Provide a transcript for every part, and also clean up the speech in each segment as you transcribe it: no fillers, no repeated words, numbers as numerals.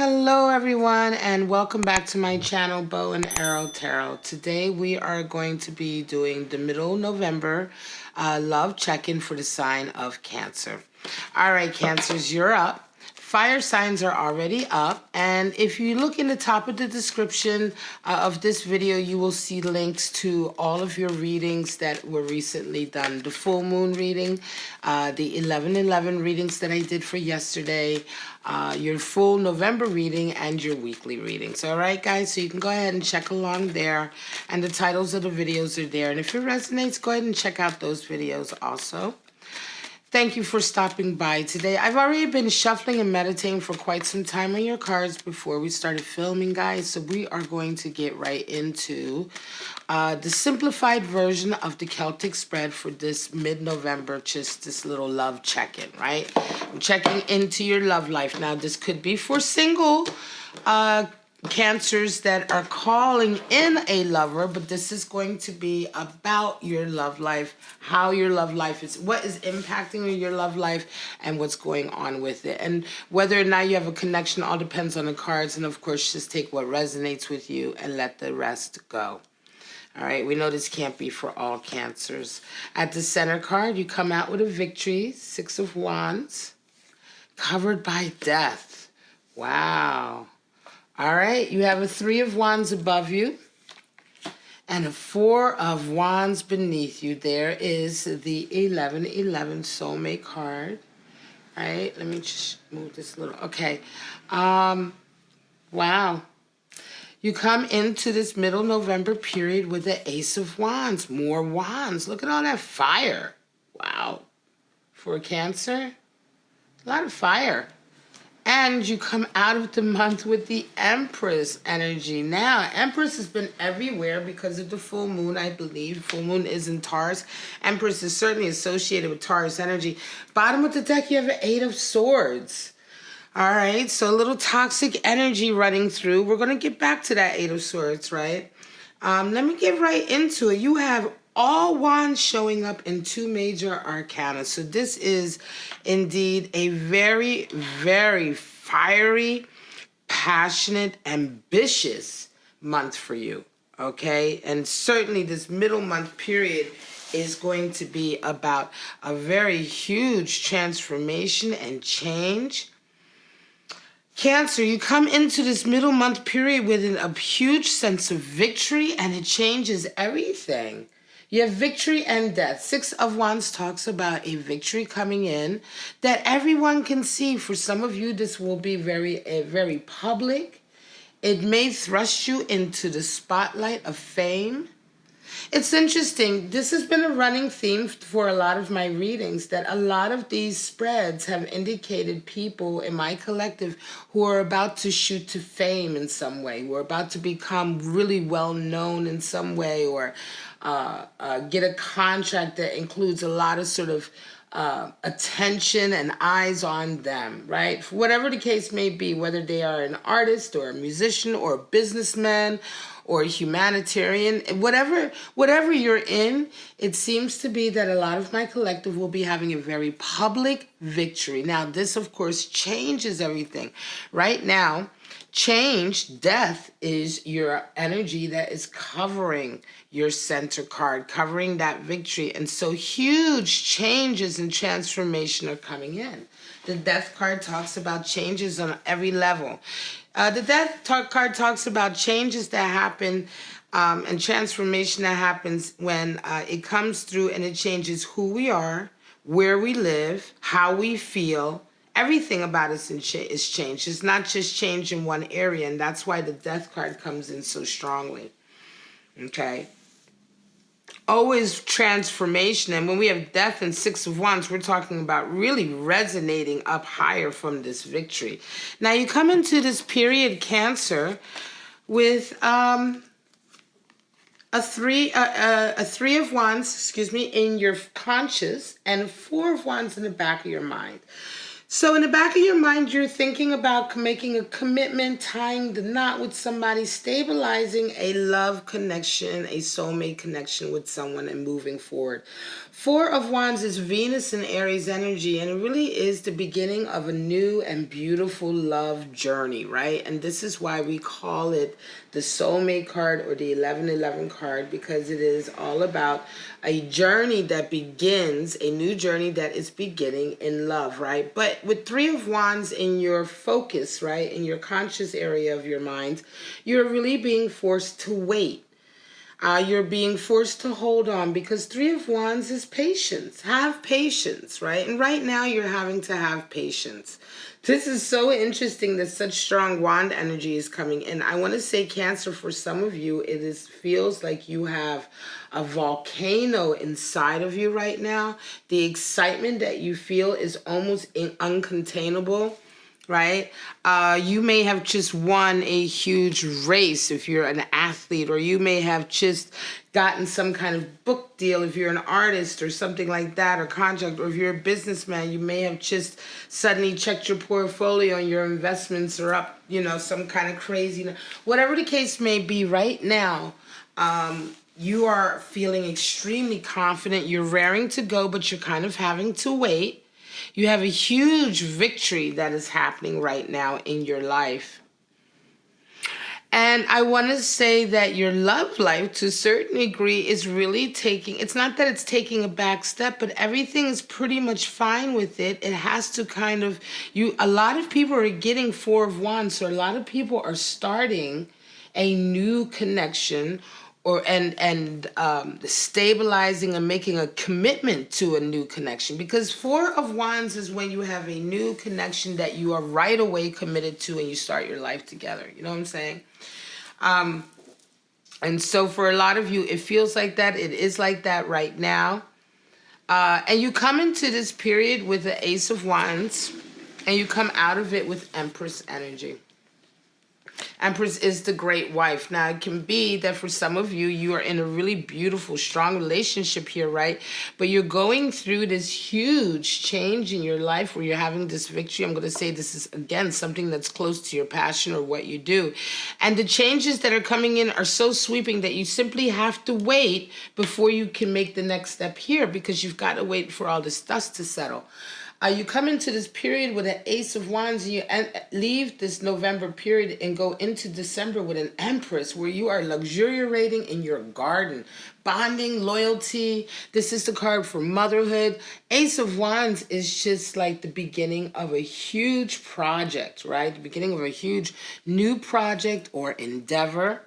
Hello everyone and welcome back to my channel Bow and Arrow Tarot. Today we are going to be doing the middle November love check-in for the sign of Cancer. Alright Cancers, you're up. Fire signs are already up, and if you look in the top of the description of this video, you will see links to all of your readings that were recently done. The full moon reading, the 11/11 readings that I did for yesterday, your full November reading, and your weekly readings. All right, guys, so you can go ahead and check along there, and the titles of the videos are there. And if it resonates, go ahead and check out those videos also. Thank you for stopping by today. I've already been shuffling and meditating for quite some time on your cards before we started filming, guys. So we are going to get right into the simplified version of the Celtic spread for this mid-November, just this little love check-in, right? I'm checking into your love life. Now, this could be for single Cancers that are calling in a lover, but this is going to be about your love life, how your love life is, what is impacting your love life, and what's going on with it. And whether or not you have a connection all depends on the cards, and of course just take what resonates with you and let the rest go. All right, we know this can't be for all Cancers. At the center card, you come out with a victory, 6 of Wands, covered by death. Wow. All right, you have a 3 of Wands above you and a 4 of Wands beneath you. There is the 11/11 soulmate card. All right, let me just move this a little. Okay. Wow. You come into this middle November period with the Ace of Wands. More wands. Look at all that fire. Wow. For a Cancer, a lot of fire. And you come out of the month with the Empress energy. Now, Empress has been everywhere because of the full moon, I believe. Full moon is in Taurus. Empress is certainly associated with Taurus energy. Bottom of the deck, you have an 8 of Swords. All right, so a little toxic energy running through. We're going to get back to that 8 of Swords, right? Let me get right into it. You have all wands showing up in 2 major arcana. So this is indeed a very, very fiery, passionate, ambitious month for you, okay? And certainly this middle month period is going to be about a very huge transformation and change. Cancer, you come into this middle month period with a huge sense of victory, and it changes everything. You have victory and death. 6 of Wands talks about a victory coming in that everyone can see. For some of you, this will be very public. It may thrust you into the spotlight of fame. It's interesting. This has been a running theme for a lot of my readings, that a lot of these spreads have indicated people in my collective who are about to shoot to fame in some way, who are about to become really well known in some way, or get a contract that includes a lot of sort of attention and eyes on them, right? Whatever the case may be, whether they are an artist or a musician or a businessman or a humanitarian, whatever you're in, it seems to be that a lot of my collective will be having a very public victory. Now, this, of course, changes everything. Right now, death is your energy that is covering your center card, covering that victory. And so huge changes and transformation are coming in. The death card talks about changes on every level. The death card talks about changes that happen and transformation that happens when it comes through and it changes who we are, where we live, how we feel. Everything about us is changed. It's not just change in one area, and that's why the death card comes in so strongly. Okay? Always transformation, and when we have death and 6 of Wands, we're talking about really resonating up higher from this victory. Now, you come into this period, Cancer, with a 3 of Wands, in your conscious, and 4 of Wands in the back of your mind. So in the back of your mind, you're thinking about making a commitment, tying the knot with somebody, stabilizing a love connection, a soulmate connection with someone, and moving forward. Four of Wands is Venus and Aries energy, and it really is the beginning of a new and beautiful love journey, right? And this is why we call it the soulmate card or the 1111 card, because it is all about a journey that begins, a new journey that is beginning in love, right? But with Three of Wands in your focus, right, in your conscious area of your mind, you're really being forced to wait. You're being forced to hold on, because Three of Wands is patience. Have patience, right? And right now you're having to have patience. This is so interesting that such strong wand energy is coming in. I want to say, Cancer, for some of you, feels like you have a volcano inside of you right now. The excitement that you feel is almost uncontainable. Right? You may have just won a huge race if you're an athlete, or you may have just gotten some kind of book deal if you're an artist or something like that, or contract, or if you're a businessman, you may have just suddenly checked your portfolio and your investments are up, some kind of crazy, whatever the case may be right now. You are feeling extremely confident. You're raring to go, but you're kind of having to wait. You have a huge victory that is happening right now in your life. And I want to say that your love life, to a certain degree, is really it's not that it's taking a back step, but everything is pretty much fine with it. It has to a lot of people are getting Four of Wands, so a lot of people are starting a new connection, stabilizing and making a commitment to a new connection, because Four of Wands is when you have a new connection that you are right away committed to and you start your life together. You know what I'm saying? And so for a lot of you, it feels like that. It is like that right now. And you come into this period with the Ace of Wands, and you come out of it with Empress energy. Empress is the great wife. Now, it can be that for some of you, you are in a really beautiful, strong relationship here, right? But you're going through this huge change in your life where you're having this victory. I'm going to say this is, again, something that's close to your passion or what you do. And the changes that are coming in are so sweeping that you simply have to wait before you can make the next step here, because you've got to wait for all this dust to settle. You come into this period with an Ace of Wands, and you leave this November period and go into December with an Empress, where you are luxuriating in your garden, bonding, loyalty. This is the card for motherhood. Ace of Wands is just like the beginning of a huge project, right? The beginning of a huge new project or endeavor.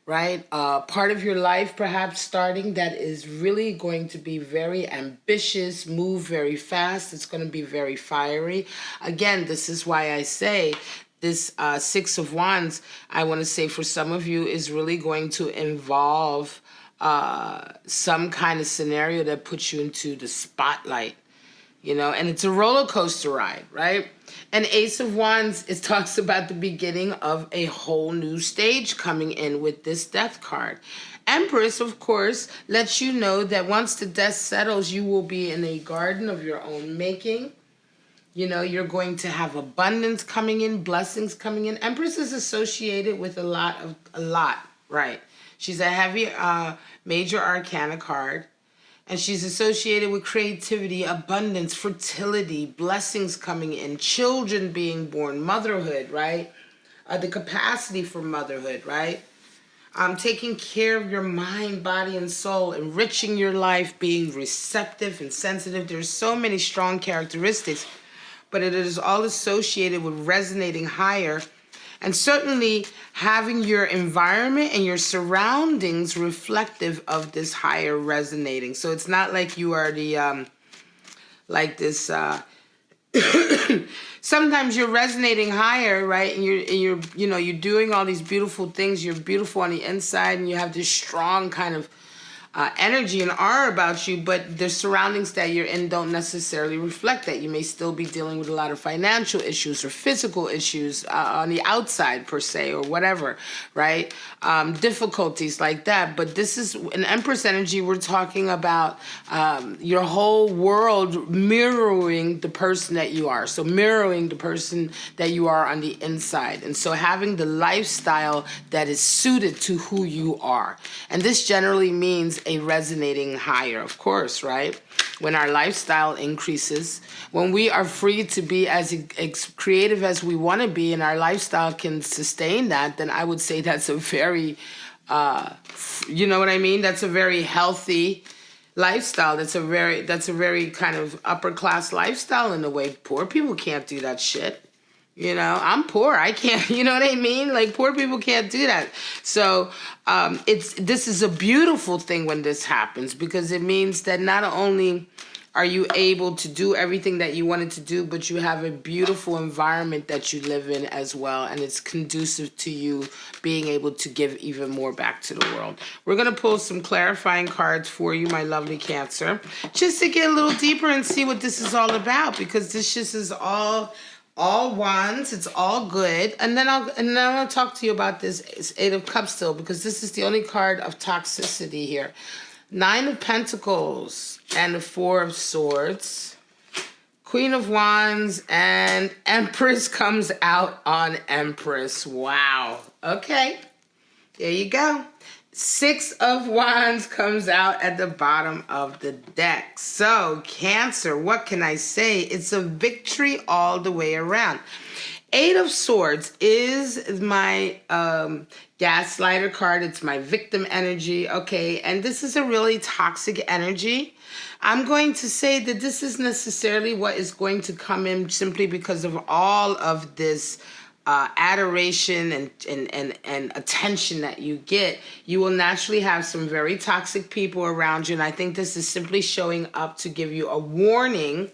Right? Part of your life perhaps starting that is really going to be very ambitious, move very fast. It's going to be very fiery. Again, this is why I say this Six of Wands, I want to say for some of you, is really going to involve some kind of scenario that puts you into the spotlight. And it's a roller coaster ride, right? And Ace of Wands, it talks about the beginning of a whole new stage coming in with this Death card. Empress, of course, lets you know that once the dust settles, you will be in a garden of your own making. You're going to have abundance coming in, blessings coming in. Empress is associated with a lot, right? She's a heavy major arcana card. And she's associated with creativity, abundance, fertility, blessings coming in, children being born, motherhood, right? The capacity for motherhood, right? Taking care of your mind, body, and soul, enriching your life, being receptive and sensitive. There's so many strong characteristics, but it is all associated with resonating higher. And certainly having your environment and your surroundings reflective of this higher resonating. So it's not like you are sometimes you're resonating higher, right? And you're doing all these beautiful things. You're beautiful on the inside, and you have this strong kind of energy and aura about you, but the surroundings that you're in don't necessarily reflect that. You may still be dealing with a lot of financial issues or physical issues on the outside per se, or whatever, right? Difficulties like that. But this is an Empress energy. We're talking about your whole world mirroring the person that you are. So mirroring the person that you are on the inside. And so having the lifestyle that is suited to who you are. And this generally means a resonating higher, of course, right? When our lifestyle increases, when we are free to be as creative as we want to be, and our lifestyle can sustain that, then I would say that's a very, you know what I mean? That's a very healthy lifestyle. That's a very kind of upper class lifestyle in a way. Poor people can't do that shit. You know, I'm poor. I can't, you know what I mean? Like, poor people can't do that. So this is a beautiful thing when this happens, because it means that not only are you able to do everything that you wanted to do, but you have a beautiful environment that you live in as well. And it's conducive to you being able to give even more back to the world. We're going to pull some clarifying cards for you, my lovely Cancer, just to get a little deeper and see what this is all about, because this just is all wands, it's all good. And then I'll talk to you about this Eight of Cups still, because this is the only card of toxicity here. Nine of Pentacles and the Four of Swords. Queen of Wands and Empress comes out on Empress. Wow. Okay. There you go. Six of Wands comes out at the bottom of the deck. So, Cancer, what can I say? It's a victory all the way around. Eight of Swords is my gaslighter card. It's my victim energy, okay? And this is a really toxic energy. I'm going to say that this is necessarily what is going to come in simply because of all of this adoration and attention that you get. You will naturally have some very toxic people around you, and I think this is simply showing up to give you a warning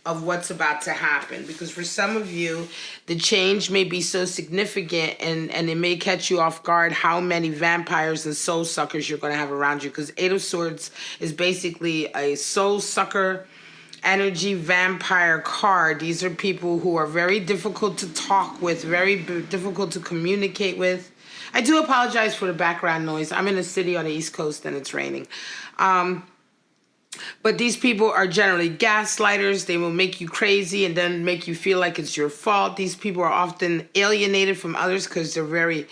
of what's about to happen, because for some of you the change may be so significant and it may catch you off guard how many vampires and soul suckers you're going to have around you, because Eight of Swords is basically a soul sucker energy vampire card. These are people who are very difficult to talk with, very difficult to communicate with. I do apologize for the background noise. I'm in a city on the East Coast and it's raining. But these people are generally gaslighters. They will make you crazy and then make you feel like it's your fault. These people are often alienated from others because they're very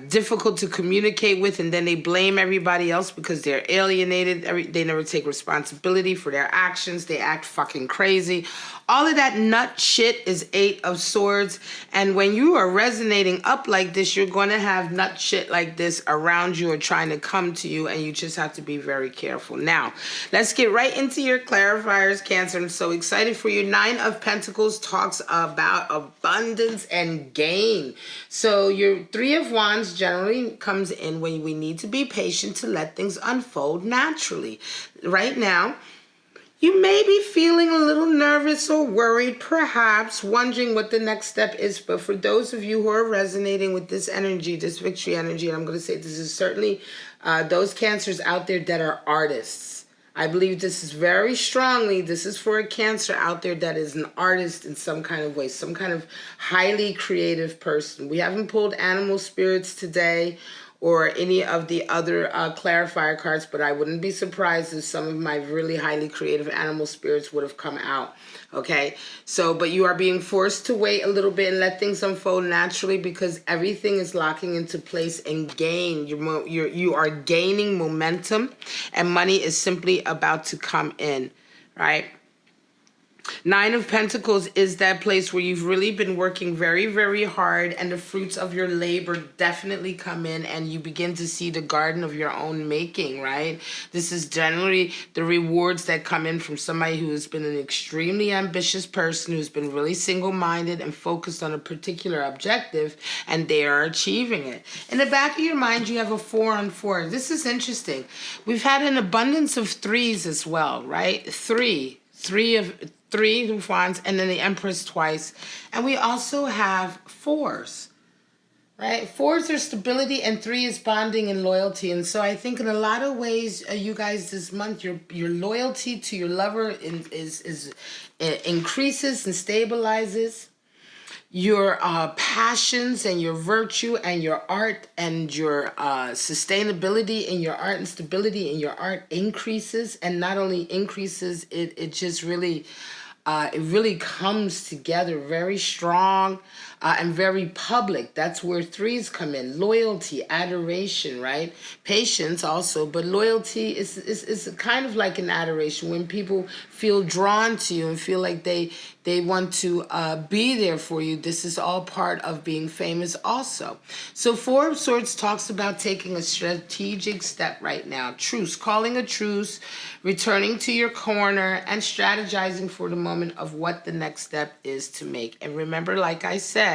difficult to communicate with, and then they blame everybody else because they're alienated. They never take responsibility for their actions. They act fucking crazy. All of that nut shit is Eight of Swords. And when you are resonating up like this, you're going to have nut shit like this around you or trying to come to you, and you just have to be very careful. Now, let's get right into your clarifiers, Cancer. I'm so excited for you. Nine of Pentacles talks about abundance and gain. So your Three of Wands generally comes in when we need to be patient to let things unfold naturally. Right now, you may be feeling a little nervous or worried, perhaps wondering what the next step is. But for those of you who are resonating with this energy, this victory energy, and I'm going to say this is certainly those Cancers out there that are artists. I believe this is very strongly, this is for a Cancer out there that is an artist in some kind of way, some kind of highly creative person. We haven't pulled animal spirits today or any of the other clarifier cards, but I wouldn't be surprised if some of my really highly creative animal spirits would have come out, okay? So, but you are being forced to wait a little bit and let things unfold naturally, because everything is locking into place and gain. You are gaining momentum, and money is simply about to come in, right? Nine of Pentacles is that place where you've really been working very, very hard, and the fruits of your labor definitely come in, and you begin to see the garden of your own making, right? This is generally the rewards that come in from somebody who has been an extremely ambitious person, who's been really single-minded and focused on a particular objective, and they are achieving it. In the back of your mind, you have a 4 on 4. This is interesting. We've had an abundance of threes as well, Right Three of Wands, and then the Empress twice. And we also have fours. right? 4 is their stability, and 3 is bonding and loyalty. And so I think in a lot of ways, you guys this month, your loyalty to your lover is increases and stabilizes. Your passions and your virtue and your art and your sustainability in your art and stability in your art increases, and not only increases, it just really it really comes together very strong and very public. That's where 3s come in. Loyalty, adoration, right? Patience also, but loyalty is kind of like an adoration when people feel drawn to you and feel like they want to be there for you. This is all part of being famous also. So 4 of Swords talks about taking a strategic step right now. Truce, calling a truce, returning to your corner, and strategizing for the moment of what the next step is to make. And remember, like I said,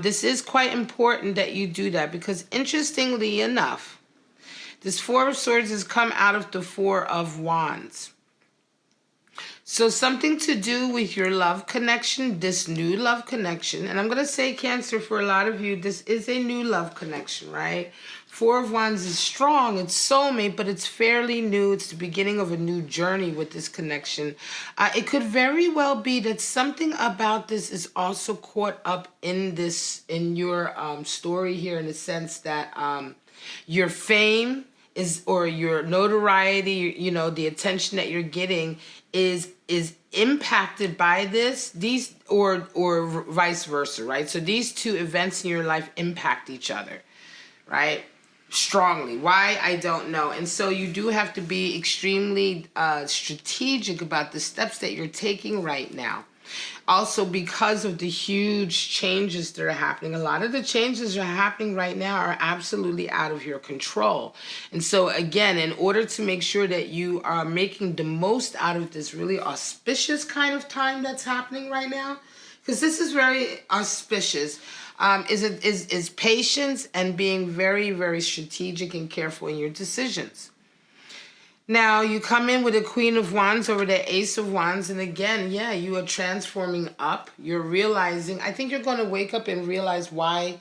this is quite important that you do that, because interestingly enough, this 4 of Swords has come out of the 4 of Wands. So something to do with your love connection, this new love connection. And I'm going to say, Cancer, for a lot of you, this is a new love connection, right? 4 of Wands is strong, it's soulmate, but it's fairly new. It's the beginning of a new journey with this connection. It could very well be that something about this is also caught up in this, in your story here, in the sense that your fame is, or your notoriety, you know, the attention that you're getting is impacted by these or vice versa, right? So these two events in your life impact each other, right? Strongly. Why? I don't know. And so you do have to be extremely strategic about the steps that you're taking right now. Also, because of the huge changes that are happening, a lot of the changes that are happening right now are absolutely out of your control. And so, again, in order to make sure that you are making the most out of this really auspicious kind of time that's happening right now, because this is very auspicious, is patience and being very, very strategic and careful in your decisions. Now, you come in with a Queen of Wands over the Ace of Wands. And again, yeah, you are transforming up. You're realizing, I think you're going to wake up and realize why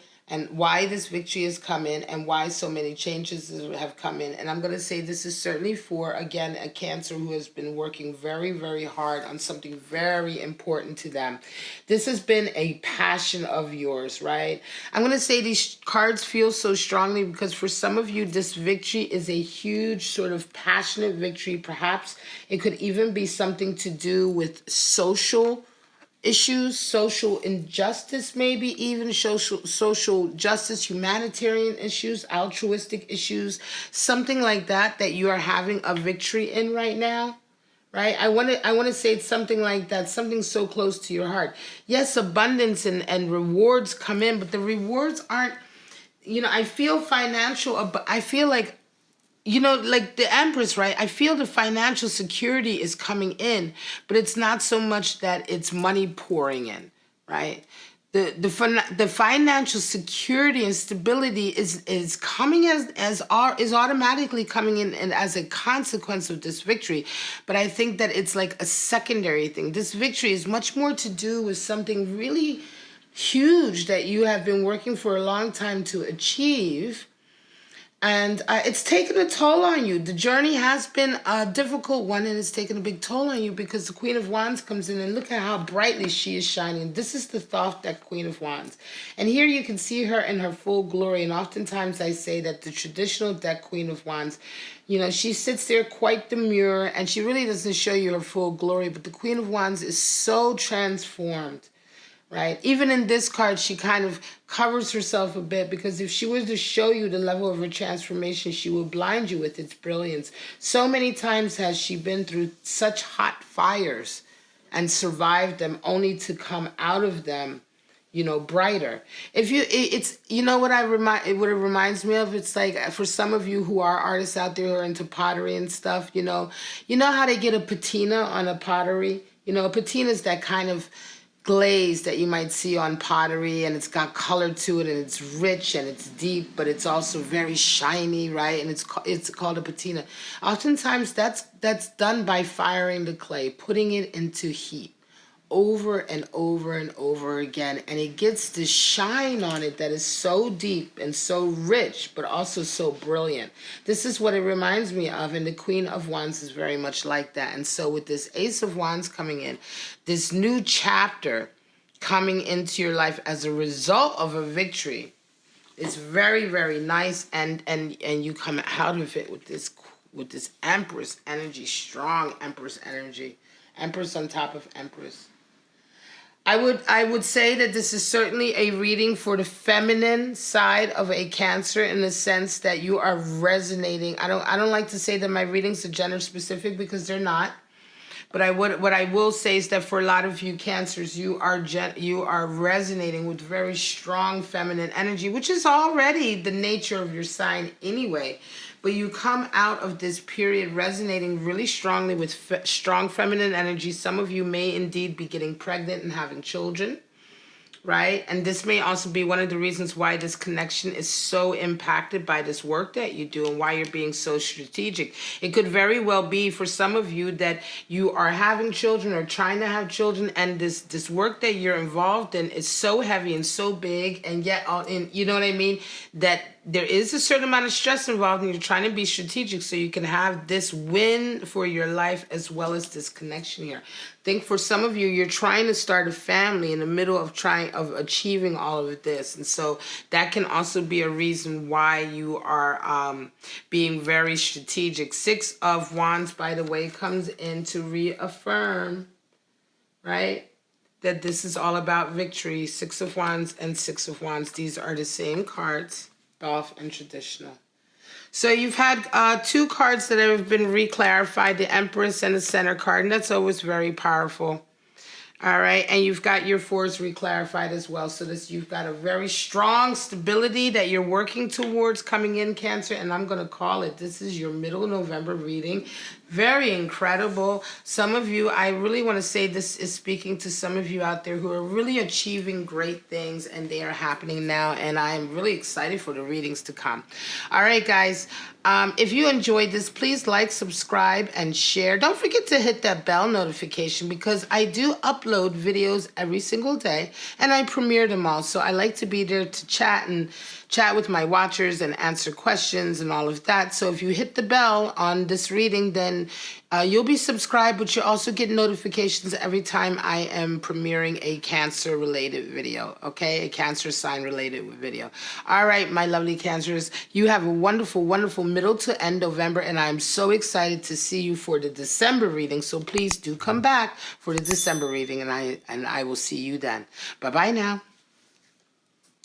this victory has come in and why so many changes have come in. And I'm going to say this is certainly for, again, a Cancer who has been working very, very hard on something very important to them. This has been a passion of yours, right? I'm going to say these cards feel so strongly because for some of you, this victory is a huge sort of passionate victory. Perhaps it could even be something to do with social issues, social injustice, maybe even social justice, humanitarian issues, altruistic issues, something like that you are having a victory in right now, right? I want to say it's something like that, something so close to your heart. Yes, abundance and rewards come in, but the rewards aren't, I feel financial, I feel like, like the Empress, right? I feel the financial security is coming in, but it's not so much that it's money pouring in, right? The financial security and stability is coming is automatically coming in and as a consequence of this victory. But I think that it's like a secondary thing. This victory is much more to do with something really huge that you have been working for a long time to achieve. And it's taken a toll on you. The journey has been a difficult one, and it's taken a big toll on you because the Queen of Wands comes in, and look at how brightly she is shining. This is the Thoth deck Queen of Wands. And here you can see her in her full glory. And oftentimes I say that the traditional deck Queen of Wands, she sits there quite demure, and she really doesn't show you her full glory. But the Queen of Wands is so transformed. Right? Even in this card, she kind of covers herself a bit because if she was to show you the level of her transformation, she will blind you with its brilliance. So many times has she been through such hot fires and survived them only to come out of them, brighter. What it reminds me of, it's like for some of you who are artists out there who are into pottery and stuff, you know how they get a patina on a pottery? A patina is that kind of glaze that you might see on pottery, and it's got color to it, and it's rich and it's deep, but it's also very shiny, right? And it's called a patina. Oftentimes that's done by firing the clay, putting it into heat over and over and over again, and it gets this shine on it that is so deep and so rich, but also so brilliant. This is what it reminds me of, and the Queen of Wands is very much like that. And so with this Ace of Wands coming in, this new chapter coming into your life as a result of a victory is very, very nice, and you come out of it with this Empress energy, strong Empress energy, Empress on top of Empress. I would say that this is certainly a reading for the feminine side of a Cancer, in the sense that you are resonating. I don't like to say that my readings are gender specific, because they're not. But what I will say is that for a lot of you Cancers, you are resonating with very strong feminine energy, which is already the nature of your sign anyway. But you come out of this period resonating really strongly with strong feminine energy. Some of you may indeed be getting pregnant and having children, right? And this may also be one of the reasons why this connection is so impacted by this work that you do, and why you're being so strategic. It could very well be for some of you that you are having children or trying to have children, and this work that you're involved in is so heavy and so big, and yet you know what I mean, that there is a certain amount of stress involved, and you're trying to be strategic so you can have this win for your life as well as this connection here. I think for some of you, you're trying to start a family in the middle of achieving all of this. And so that can also be a reason why you are being very strategic. Six of Wands, by the way, comes in to reaffirm, right, that this is all about victory. Six of Wands and Six of Wands, these are the same cards, off and traditional. So you've had two cards that have been reclarified, the Empress and the Center card, and that's always very powerful. All right, and you've got your fours reclarified as well. So you've got a very strong stability that you're working towards coming in, Cancer, and I'm going to call it, this is your middle November reading. Very incredible. Some of you, I really want to say this is speaking to some of you out there who are really achieving great things, and they are happening now, and I'm really excited for the readings to come. All right, guys. If you enjoyed this, please like, subscribe, and share. Don't forget to hit that bell notification, because I do upload videos every single day, and I premiere them all. So I like to be there to chat with my watchers and answer questions and all of that. So if you hit the bell on this reading, then you'll be subscribed, but you also get notifications every time I am premiering a Cancer-related video, okay? A Cancer sign-related video. All right, my lovely Cancers, you have a wonderful, wonderful middle to end November, and I'm so excited to see you for the December reading. So please do come back for the December reading, and I will see you then. Bye-bye now.